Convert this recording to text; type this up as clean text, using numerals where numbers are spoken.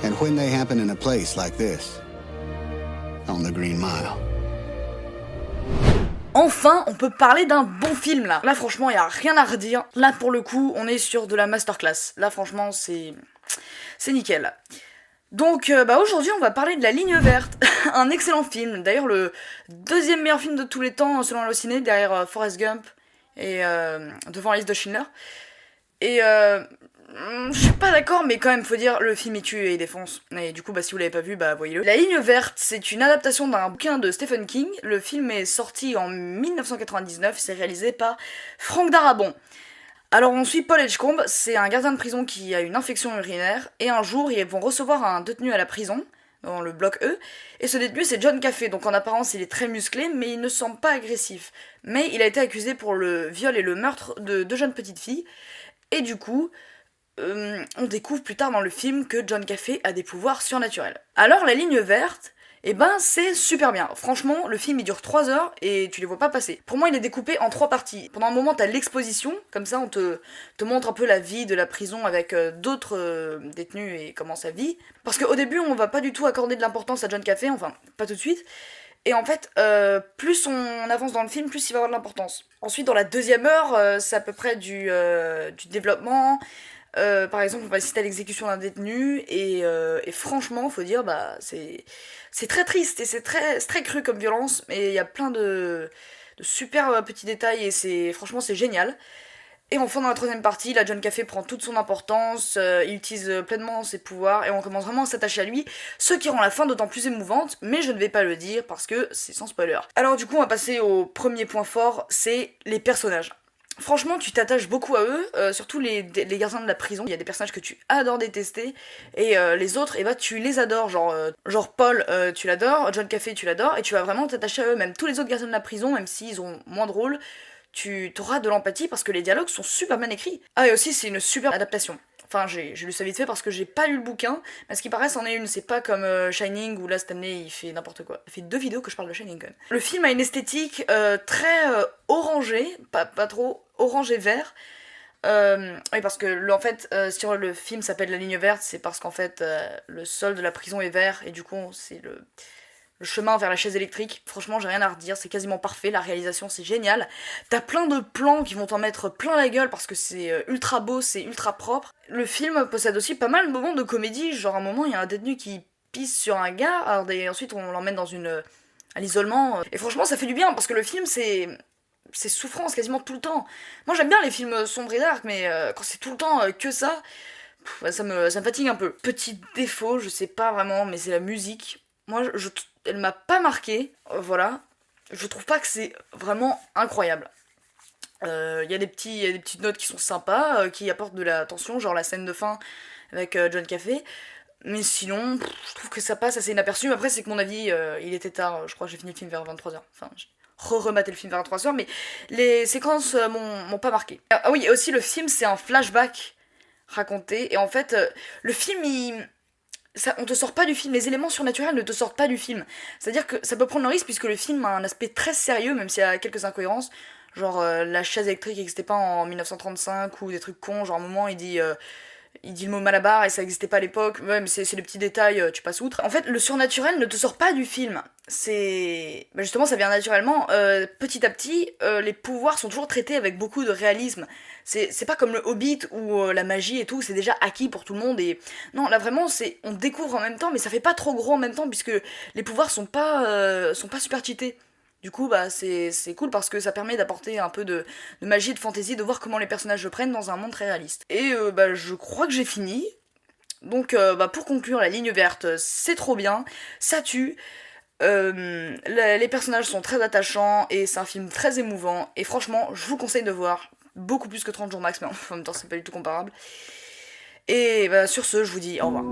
And when they happen in a place like this, on the Green Mile. Enfin, on peut parler d'un bon film là. Là franchement, il y a rien à redire. Là pour le coup, on est sur de la masterclass. Là franchement, c'est nickel. Donc aujourd'hui, on va parler de La Ligne Verte, un excellent film. D'ailleurs, le deuxième meilleur film de tous les temps selon Allociné, derrière Forrest Gump et devant la liste de Schindler. Et je suis pas d'accord, mais quand même, faut dire, le film il tue et il défonce. Et du coup, si vous l'avez pas vu, voyez-le. La Ligne Verte, c'est une adaptation d'un bouquin de Stephen King. Le film est sorti en 1999, c'est réalisé par Frank Darabont. Alors on suit Paul Edgecombe, c'est un gardien de prison qui a une infection urinaire, et un jour, ils vont recevoir un détenu à la prison, dans le bloc E, et ce détenu c'est John Caffey, donc en apparence il est très musclé, mais il ne semble pas agressif. Mais il a été accusé pour le viol et le meurtre de 2 jeunes petites filles, et du coup, on découvre plus tard dans le film que John Caffey a des pouvoirs surnaturels. Alors La Ligne Verte, c'est super bien. Franchement, le film il dure 3 heures et tu les vois pas passer. Pour moi, il est découpé en 3 parties. Pendant un moment, t'as l'exposition, comme ça on te montre un peu la vie de la prison avec d'autres détenus et comment ça vit. Parce qu'au début, on va pas du tout accorder de l'importance à John Caffey, enfin, pas tout de suite. Et en fait, plus on avance dans le film, plus il va avoir de l'importance. Ensuite, dans la deuxième heure, c'est à peu près du développement. Par exemple, on va citer l'exécution d'un détenu, et franchement, faut dire, c'est très triste et c'est très cru comme violence, mais il y a plein de super petits détails et franchement, c'est génial. Et enfin, dans la troisième partie, là, John Caffey prend toute son importance, il utilise pleinement ses pouvoirs et on commence vraiment à s'attacher à lui, ce qui rend la fin d'autant plus émouvante, mais je ne vais pas le dire parce que c'est sans spoiler. Alors du coup, on va passer au premier point fort, c'est les personnages. Franchement, tu t'attaches beaucoup à eux, surtout les gardiens de la prison. Il y a des personnages que tu adores détester, et les autres, tu les adores. Genre Paul, tu l'adores, John Caffey, tu l'adores, et tu vas vraiment t'attacher à eux. Même tous les autres gardiens de la prison, même s'ils ont moins de rôle, tu auras de l'empathie parce que les dialogues sont super bien écrits. Ah, et aussi, c'est une super adaptation. Enfin, j'ai lu ça vite fait parce que j'ai pas lu le bouquin, mais à ce qui paraît, c'en est une. C'est pas comme Shining où là, Stanley il fait n'importe quoi. Il fait 2 vidéos que je parle de Shining quand même. Le film a une esthétique très orangée, pas trop orange et vert. Oui, parce que en fait, si le film s'appelle La Ligne Verte, c'est parce qu'en fait, le sol de la prison est vert et du coup, c'est le chemin vers la chaise électrique. Franchement, j'ai rien à redire, c'est quasiment parfait, la réalisation c'est génial. T'as plein de plans qui vont t'en mettre plein la gueule parce que c'est ultra beau, c'est ultra propre. Le film possède aussi pas mal de moments de comédie, genre à un moment il y a un détenu qui pisse sur un gars, ensuite on l'emmène à l'isolement, et franchement ça fait du bien parce que le film c'est souffrance quasiment tout le temps. Moi j'aime bien les films sombres et dark, mais quand c'est tout le temps que ça, ça me fatigue un peu. Petit défaut, je sais pas vraiment, mais c'est la musique. Moi, elle m'a pas marqué, voilà. Je trouve pas que c'est vraiment incroyable. Il y a des petites notes qui sont sympas, qui apportent de la tension, genre la scène de fin avec John Caffey. Mais sinon, je trouve que ça passe assez inaperçu. Après, c'est que mon avis, il était tard, je crois que j'ai fini le film vers 23h. Enfin, j'ai rematé le film vers 23h, mais les séquences m'ont pas marqué. Ah oui, et aussi le film, c'est un flashback raconté, et en fait, le film, on te sort pas du film, les éléments surnaturels ne te sortent pas du film. C'est-à-dire que ça peut prendre le risque puisque le film a un aspect très sérieux, même s'il y a quelques incohérences. Genre la chaise électrique n'existait pas en 1935 ou des trucs cons, genre à un moment il dit le mot Malabar et ça n'existait pas à l'époque. Ouais, mais c'est des petits détails, tu passes outre. En fait, le surnaturel ne te sort pas du film. Justement, ça vient naturellement. Petit à petit, les pouvoirs sont toujours traités avec beaucoup de réalisme. C'est pas comme le Hobbit où la magie et tout, c'est déjà acquis pour tout le monde. Et non, là vraiment, on découvre en même temps, mais ça fait pas trop gros en même temps puisque les pouvoirs sont pas super cheatés. Du coup, c'est cool parce que ça permet d'apporter un peu de magie, de fantaisie, de voir comment les personnages le prennent dans un monde très réaliste. Et je crois que j'ai fini. Donc, pour conclure, La Ligne Verte, c'est trop bien, ça tue. Les personnages sont très attachants et c'est un film très émouvant. Et franchement, je vous conseille de voir. Beaucoup plus que 30 jours max, mais en même temps, c'est pas du tout comparable. Et sur ce, je vous dis au revoir.